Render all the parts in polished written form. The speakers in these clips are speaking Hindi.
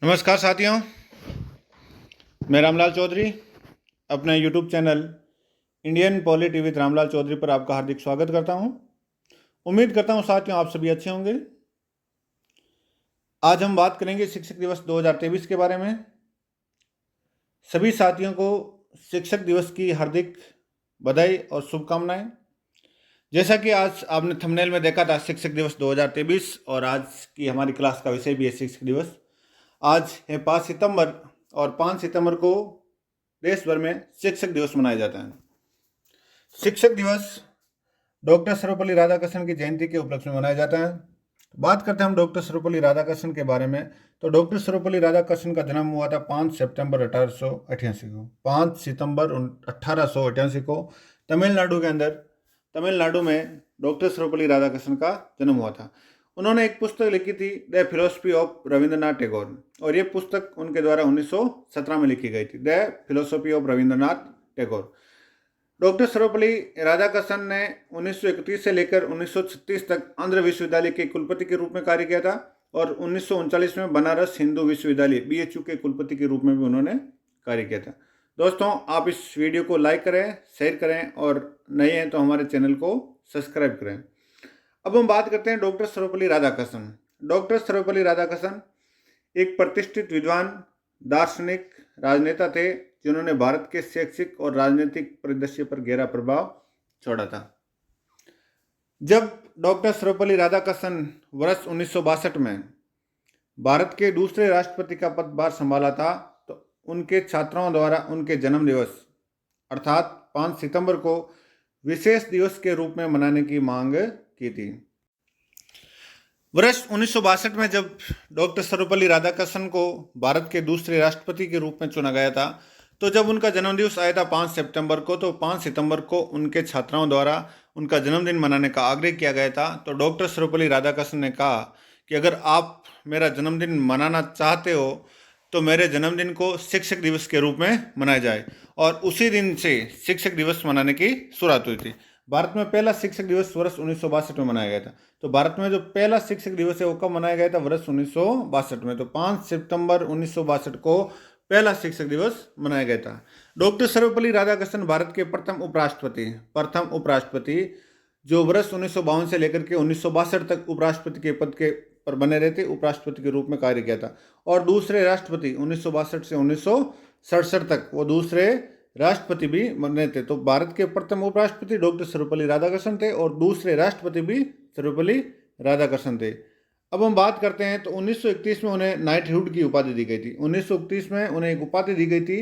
नमस्कार साथियों, मैं रामलाल चौधरी अपने YouTube channel Indian polity with Ramlal Chaudhary पर आपका हार्दिक स्वागत करता हूं। उम्मीद करता हूं साथियों आप सभी अच्छे होंगे। आज हम बात करेंगे शिक्षक दिवस 2023 के बारे में। सभी साथियों को शिक्षक दिवस की हार्दिक बधाई और शुभकामनाएं। जैसा कि आज आपने थंबनेल में देखा था, शिक्षक दिवस 2023 और आज की हमारी क्लास का विषय भी है शिक्षक दिवस। आज है 5 सितंबर और 5 सितंबर को देश भर में शिक्षक दिवस मनाया जाता है। शिक्षक दिवस डॉक्टर सर्वपल्ली राधाकृष्णन की जयंती के उपलक्ष्य में मनाया जाता है। बात करते हैं हम डॉक्टर सर्वपल्ली राधाकृष्णन के बारे में। तो डॉक्टर सर्वपल्ली राधाकृष्णन का जन्म हुआ था 5 सितंबर 1888 को। 5 सितंबर 1888 को तमिलनाडु में डॉक्टर सर्वपल्ली राधाकृष्णन का जन्म हुआ था। उन्होंने एक पुस्तक लिखी थी, the philosophy of Rabindranath Tagore, और ये पुस्तक उनके द्वारा 1917 में लिखी गई थी, the philosophy of Rabindranath Tagore. Doctor Sarvepalli Radhakrishnan ने 1931 से लेकर 1936 तक आंध्र विश्वविद्यालय के कुलपति के रूप में कार्य किया था और 1939 में बनारस हिंदू विश्वविद्यालय BHU के कुलपति के रूप में भी उन्होंने कार्य किया था। दोस्तों, आप इस वीडियो को लाइक करें, शेयर करें और नए हैं तो हमारे चैनल को सब्सक्राइब करें। अब हम बात करते हैं डॉक्टर सर्वपल्ली राधाकृष्णन। डॉक्टर सर्वपल्ली राधाकृष्णन एक प्रतिष्ठित विद्वान, दार्शनिक, राजनेता थे जिन्होंने भारत के शैक्षिक और राजनीतिक परिदृश्य पर गहरा प्रभाव छोड़ा था। जब डॉक्टर सर्वपल्ली राधाकृष्णन वर्ष 1962 में भारत के दूसरे राष्ट्रपति का पदभार संभाला था, तो उनके छात्रों द्वारा उनके जन्म दिवस अर्थात 5 सितंबर को विशेष दिवस के रूप में मनाने की मांग की थी। वर्ष 1962 में जब डॉक्टर सर्वपल्ली राधाकृष्णन को भारत के दूसरे राष्ट्रपति के रूप में चुना गया था, तो जब उनका जन्मदिवस आया था 5 सितंबर को, तो 5 सितंबर को उनके छात्राओं द्वारा उनका जन्मदिन मनाने का आग्रह किया गया था। तो डॉक्टर सर्वपल्ली राधाकृष्णन ने कहा कि अगर आप मेरा जन्मदिन मनाना चाहते हो तो मेरे जन्मदिन को शिक्षक दिवस के रूप में मनाया जाए, और उसी दिन से शिक्षक दिवस मनाने की शुरुआत हुई थी। भारत में पहला शिक्षक दिवस वर्ष 1962 में मनाया गया था। तो भारत में जो पहला शिक्षक दिवस है वो कब मनाया गया था? वर्ष 1962 में। तो 5 सितंबर 1962 को पहला शिक्षक दिवस मनाया गया था। डॉक्टर सर्वपल्ली राधाकृष्णन भारत के प्रथम उपराष्ट्रपति जो वर्ष 1952 से लेकर के 1962 तक उपराष्ट्रपति के पद के पर बने रहते, उपराष्ट्रपति के रूप में कार्य किया था। और दूसरे राष्ट्रपति 1962 से 1967 तक वो दूसरे राष्ट्रपति भी बने थे। तो भारत के प्रथम उपराष्ट्रपति डॉक्टर सर्वपल्ली राधाकृष्णन थे और दूसरे राष्ट्रपति भी सर्वपल्ली राधाकृष्णन थे। अब हम बात करते हैं तो 1931 में उन्हें नाइटहुड की उपाधि दी गई थी। 1931 में उन्हें एक उपाधि दी गई थी,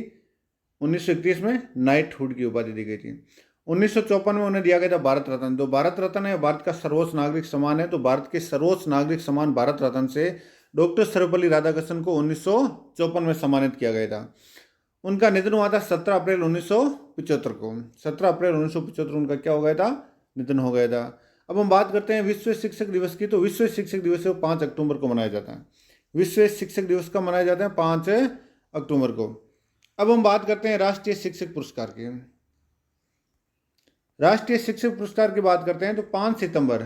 1931 में नाइटहुड की उपाधि दी गई थी। 1954 में उन्हें दिया गया था भारत रत्न। तो भारत रत्न है, भारत का सर्वोच्च नागरिक सम्मान है। तो भारत के सर्वोच्च नागरिक सम्मान भारत रत्न से डॉक्टर सर्वपल्ली राधाकृष्णन को 1954 में सम्मानित किया गया था। उनका निधन हुआ था 17 अप्रैल 1975 को। 17 अप्रैल 1975 उनका क्या हो गया था? निधन हो गया था। अब हम बात करते हैं विश्व शिक्षक दिवस की। तो विश्व शिक्षक दिवस है वो 5 अक्टूबर को मनाया जाता है। विश्व शिक्षक दिवस का मनाया जाता है 5 अक्टूबर को। अब हम बात करते हैं राष्ट्रीय शिक्षक पुरस्कार की। राष्ट्रीय शिक्षक पुरस्कार की बात करते हैं तो 5 सितंबर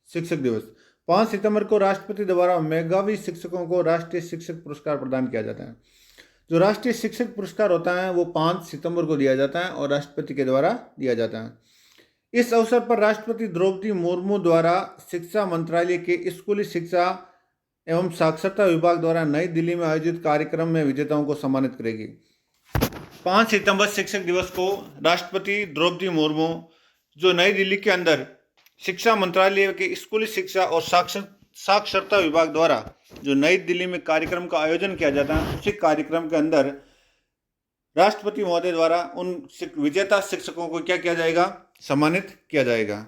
शिक्षक दिवस। 5 सितंबर को राष्ट्रपति द्वारा मेधावी शिक्षकों को राष्ट्रीय शिक्षक पुरस्कार प्रदान किया जाता है। जो राष्ट्रीय शिक्षक पुरस्कार होता है वो 5 सितंबर को दिया जाता है और राष्ट्रपति के द्वारा दिया जाता है। इस अवसर पर राष्ट्रपति द्रौपदी मुर्मू द्वारा शिक्षा मंत्रालय के स्कूली शिक्षा एवं साक्षरता विभाग द्वारा नई दिल्ली में आयोजित कार्यक्रम में विजेताओं को सम्मानित करेगी। 5 सितंबर शिक्षक दिवस को राष्ट्रपति द्रौपदी मुर्मू जो नई दिल्ली के अंदर शिक्षा मंत्रालय के स्कूली शिक्षा और साक्षरता विभाग द्वारा जो नई दिल्ली में कार्यक्रम का आयोजन किया जाता है, उसी कार्यक्रम के अंदर राष्ट्रपति महोदय द्वारा उन विजेता शिक्षकों को क्या किया जाएगा? सम्मानित किया जाएगा।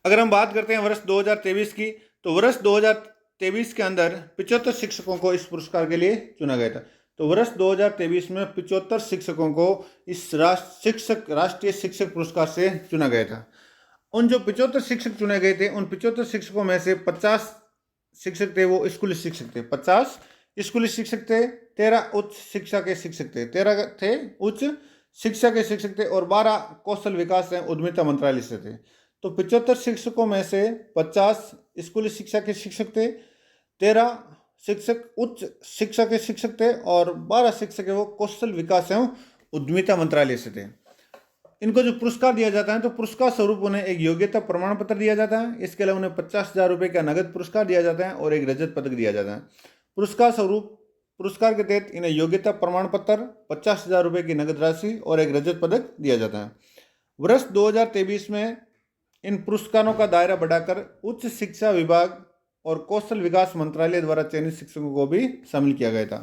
अगर हम बात करते हैं वर्ष 2023 की, तो वर्ष 2023 के अंदर 75 शिक्षकों को इस पुरस्कार के लिए चुना गया था। तो वर्ष 2023 में 75 शिक्षकों को इस राष्ट्रीय शिक्षक पुरस्कार से चुना गया था। उन जो 75 शिक्षक चुने गए थे, उन 75 शिक्षकों में से 50 शिक्षक थे वो स्कूली शिक्षक थे, 50 स्कूली शिक्षक थे, 13 उच्च शिक्षा के शिक्षक थे, 13 थे उच्च शिक्षा के शिक्षक थे और 12 कौशल विकास एवं उद्यमिता मंत्रालय से थे। तो 75 शिक्षकों में से 50 स्कूली शिक्षा के शिक्षक थे, 13 शिक्षक उच्च शिक्षा के शिक्षक थे और 12 शिक्षक वो कौशल विकास एवं उद्यमिता मंत्रालय से थे। इनको जो पुरस्कार दिया जाता है तो पुरस्कार स्वरूप उन्हें एक योग्यता प्रमाण पत्र दिया जाता है। इसके अलावा उन्हें 50,000 रुपये का नगद पुरस्कार दिया जाता है और एक रजत पदक दिया जाता है। पुरस्कार स्वरूप पुरस्कार के तहत इन्हें योग्यता प्रमाण पत्र, 50,000 रुपये की नगद राशि और एक रजत पदक दिया जाता है। वर्ष 2023 में इन पुरस्कारों का दायरा बढ़ाकर उच्च शिक्षा विभाग और कौशल विकास मंत्रालय द्वारा चयनित शिक्षकों को भी शामिल किया गया था।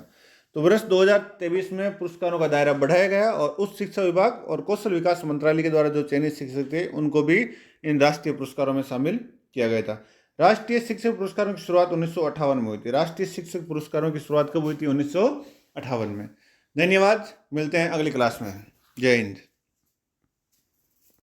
तो वर्ष 2023 में पुरस्कारों का दायरा बढ़ाया गया और उच्च शिक्षा विभाग और कौशल विकास मंत्रालय के द्वारा जो चयनित शिक्षक थे उनको भी इन राष्ट्रीय पुरस्कारों में शामिल किया गया था। राष्ट्रीय शिक्षक पुरस्कारों की शुरुआत 1958 में हुई थी। राष्ट्रीय शिक्षक पुरस्कारों की शुरुआत कब हुई थी? 1958 में। धन्यवाद, मिलते हैं अगली क्लास में। जय हिंद।